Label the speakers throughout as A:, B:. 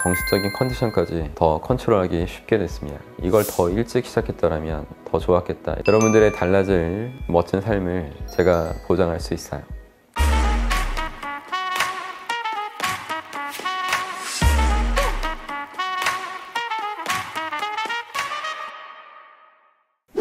A: 정신적인 컨디션까지 더 컨트롤하기 쉽게 됐습니다. 이걸 더 일찍 시작했더라면 더 좋았겠다. 여러분들의 달라질 멋진 삶을 제가 보장할 수 있어요.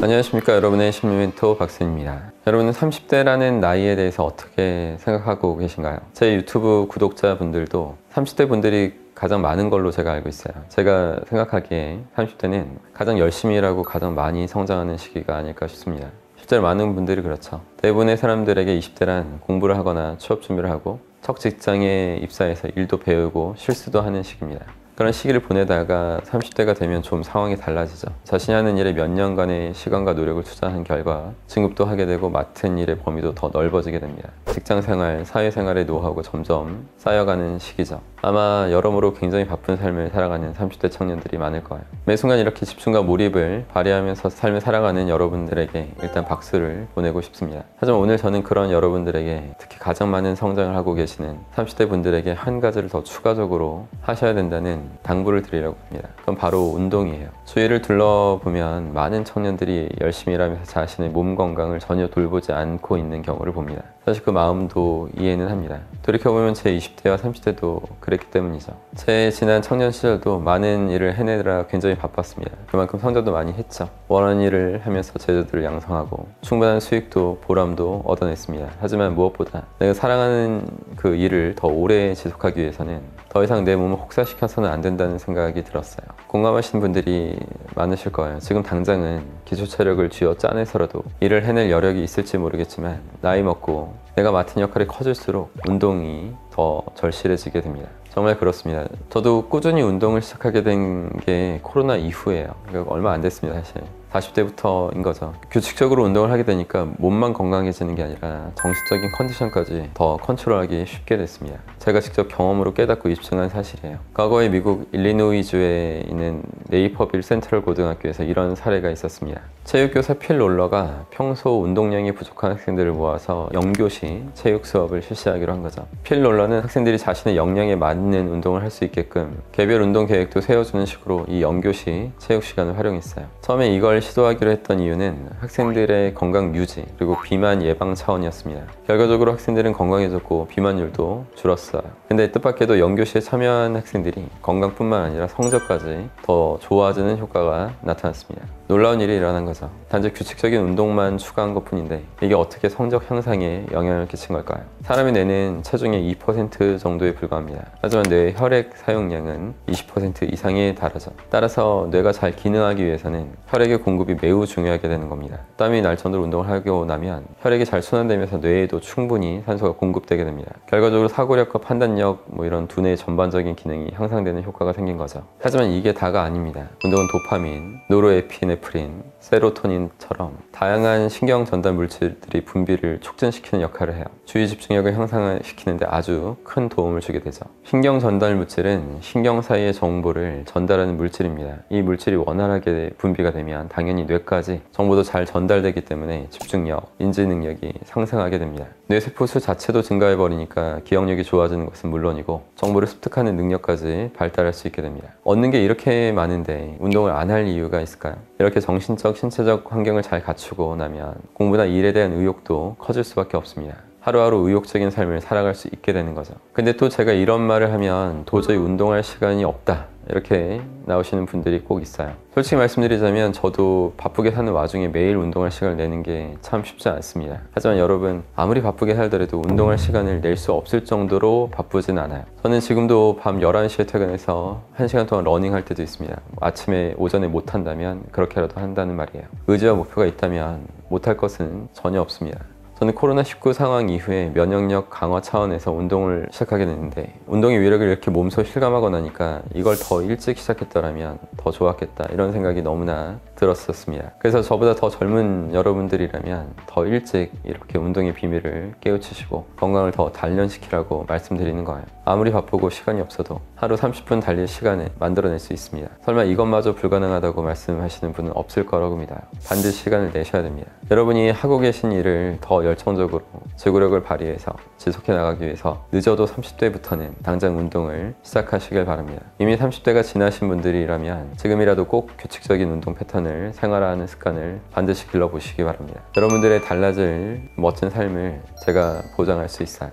A: 안녕하십니까. 여러분의 심리 멘토 박수입니다. 여러분은 30대라는 나이에 대해서 어떻게 생각하고 계신가요? 제 유튜브 구독자분들도 30대 분들이 가장 많은 걸로 제가 알고 있어요. 제가 생각하기에 30대는 가장 열심히 일하고 가장 많이 성장하는 시기가 아닐까 싶습니다. 실제로 많은 분들이 그렇죠. 대부분의 사람들에게 20대란 공부를 하거나 취업 준비를 하고 첫 직장에 입사해서 일도 배우고 실수도 하는 시기입니다. 그런 시기를 보내다가 30대가 되면 좀 상황이 달라지죠. 자신이 하는 일에 몇 년간의 시간과 노력을 투자한 결과 진급도 하게 되고 맡은 일의 범위도 더 넓어지게 됩니다. 직장생활, 사회생활의 노하우가 점점 쌓여가는 시기죠. 아마 여러모로 굉장히 바쁜 삶을 살아가는 30대 청년들이 많을 거예요. 매 순간 이렇게 집중과 몰입을 발휘하면서 삶을 살아가는 여러분들에게 일단 박수를 보내고 싶습니다. 하지만 오늘 저는 그런 여러분들에게 특히 가장 많은 성장을 하고 계시는 30대 분들에게 한 가지를 더 추가적으로 하셔야 된다는 당부를 드리려고 합니다. 그건 바로 운동이에요. 주위를 둘러보면 많은 청년들이 열심히 일하면서 자신의 몸 건강을 전혀 돌보지 않고 있는 경우를 봅니다. 사실 그 마음도 이해는 합니다. 돌이켜보면 제 20대와 30대도 그랬기 때문이죠. 제 지난 청년 시절도 많은 일을 해내느라 굉장히 바빴습니다. 그만큼 성장도 많이 했죠. 원하는 일을 하면서 재주들을 양성하고 충분한 수익도 보람도 얻어냈습니다. 하지만 무엇보다 내가 사랑하는 그 일을 더 오래 지속하기 위해서는 더 이상 내 몸을 혹사시켜서는 안 된다는 생각이 들었어요. 공감하시는 분들이 많으실 거예요. 지금 당장은 기초체력을 쥐어 짜내서라도 일을 해낼 여력이 있을지 모르겠지만 나이 먹고 내가 맡은 역할이 커질수록 운동이 더 절실해지게 됩니다. 정말 그렇습니다. 저도 꾸준히 운동을 시작하게 된 게 코로나 이후예요. 그러니까 얼마 안 됐습니다, 사실. 40대부터인 거죠. 규칙적으로 운동을 하게 되니까 몸만 건강해지는 게 아니라 정신적인 컨디션까지 더 컨트롤하기 쉽게 됐습니다. 제가 직접 경험으로 깨닫고 입증한 사실이에요. 과거에 미국 일리노이주에 있는 네이퍼빌 센트럴 고등학교에서 이런 사례가 있었습니다. 체육교사 필 롤러가 평소 운동량이 부족한 학생들을 모아서 영교시 체육 수업을 실시하기로 한 거죠. 필 롤러는 학생들이 자신의 역량에 맞는 운동을 할 수 있게끔 개별 운동 계획도 세워주는 식으로 이 영교시 체육 시간을 활용했어요. 처음에 이걸 시도하기로 했던 이유는 학생들의 건강 유지 그리고 비만 예방 차원이었습니다. 결과적으로 학생들은 건강해졌고 비만율도 줄었어요. 근데 뜻밖에도 영교시에 참여한 학생들이 건강뿐만 아니라 성적까지 더 좋아지는 효과가 나타났습니다. 놀라운 일이 일어난 거죠. 단지 규칙적인 운동만 추가한 것 뿐인데 이게 어떻게 성적 향상에 영향을 끼친 걸까요? 사람이 내는 체중의 2% 정도에 불과합니다. 하지만 뇌의 혈액 사용량은 20% 이상에 달하죠. 따라서 뇌가 잘 기능하기 위해서는 혈액의 공급이 매우 중요하게 되는 겁니다. 땀이 날 정도로 운동을 하고 나면 혈액이 잘 순환되면서 뇌에도 충분히 산소가 공급되게 됩니다. 결과적으로 사고력과 판단력, 이런 두뇌의 전반적인 기능이 향상되는 효과가 생긴 거죠. 하지만 이게 다가 아닙니다. 운동은 도파민, 노르에피네프린, 세로토닌처럼 다양한 신경 전달 물질들이 분비를 촉진시키는 역할을 해요. 주의 집중력을 향상시키는데 아주 큰 도움을 주게 되죠. 신경 전달 물질은 신경 사이의 정보를 전달하는 물질입니다. 이 물질이 원활하게 분비가 되면 당연히 뇌까지 정보도 잘 전달되기 때문에 집중력, 인지 능력이 상승하게 됩니다. 뇌세포 수 자체도 증가해버리니까 기억력이 좋아지는 것은 물론이고 정보를 습득하는 능력까지 발달할 수 있게 됩니다. 얻는 게 이렇게 많은데 운동을 안 할 이유가 있을까요? 이렇게 정신적, 신체적 환경을 잘 갖추고 나면 공부나 일에 대한 의욕도 커질 수밖에 없습니다. 하루하루 의욕적인 삶을 살아갈 수 있게 되는 거죠. 근데 또 제가 이런 말을 하면 도저히 운동할 시간이 없다 이렇게 나오시는 분들이 꼭 있어요. 솔직히 말씀드리자면 저도 바쁘게 사는 와중에 매일 운동할 시간을 내는 게 참 쉽지 않습니다. 하지만 여러분 아무리 바쁘게 살더라도 운동할 시간을 낼 수 없을 정도로 바쁘진 않아요. 저는 지금도 밤 11시에 퇴근해서 1시간 동안 러닝할 때도 있습니다. 아침에 오전에 못 한다면 그렇게라도 한다는 말이에요. 의지와 목표가 있다면 못할 것은 전혀 없습니다. 저는 코로나19 상황 이후에 면역력 강화 차원에서 운동을 시작하게 됐는데 운동의 위력을 이렇게 몸소 실감하고 나니까 이걸 더 일찍 시작했더라면 더 좋았겠다 이런 생각이 너무나 들었었습니다. 그래서 저보다 더 젊은 여러분들이라면 더 일찍 이렇게 운동의 비밀을 깨우치시고 건강을 더 단련시키라고 말씀드리는 거예요. 아무리 바쁘고 시간이 없어도 하루 30분 달릴 시간을 만들어낼 수 있습니다. 설마 이것마저 불가능하다고 말씀하시는 분은 없을 거라고 믿어요. 반드시 시간을 내셔야 됩니다. 여러분이 하고 계신 일을 더 열정적으로 지구력을 발휘해서 지속해 나가기 위해서 늦어도 30대부터는 당장 운동을 시작하시길 바랍니다. 이미 30대가 지나신 분들이라면 지금이라도 꼭 규칙적인 운동 패턴을 생활화하는 습관을 반드시 길러보시기 바랍니다. 여러분들의 달라질 멋진 삶을 제가 보장할 수 있어요.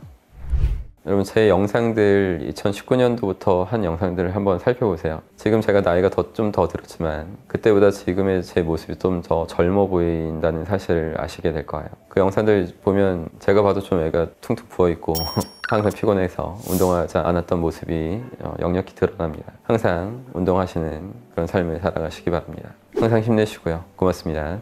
A: 여러분, 제 영상들 2019년도부터 한 영상들을 한번 살펴보세요. 지금 제가 나이가 좀 더 들었지만 그때보다 지금의 제 모습이 좀 더 젊어 보인다는 사실을 아시게 될 거예요. 그 영상들 보면 제가 봐도 좀 애가 퉁퉁 부어있고 항상 피곤해서 운동하지 않았던 모습이 역력히 드러납니다. 항상 운동하시는 그런 삶을 살아가시기 바랍니다. 항상 힘내시고요. 고맙습니다.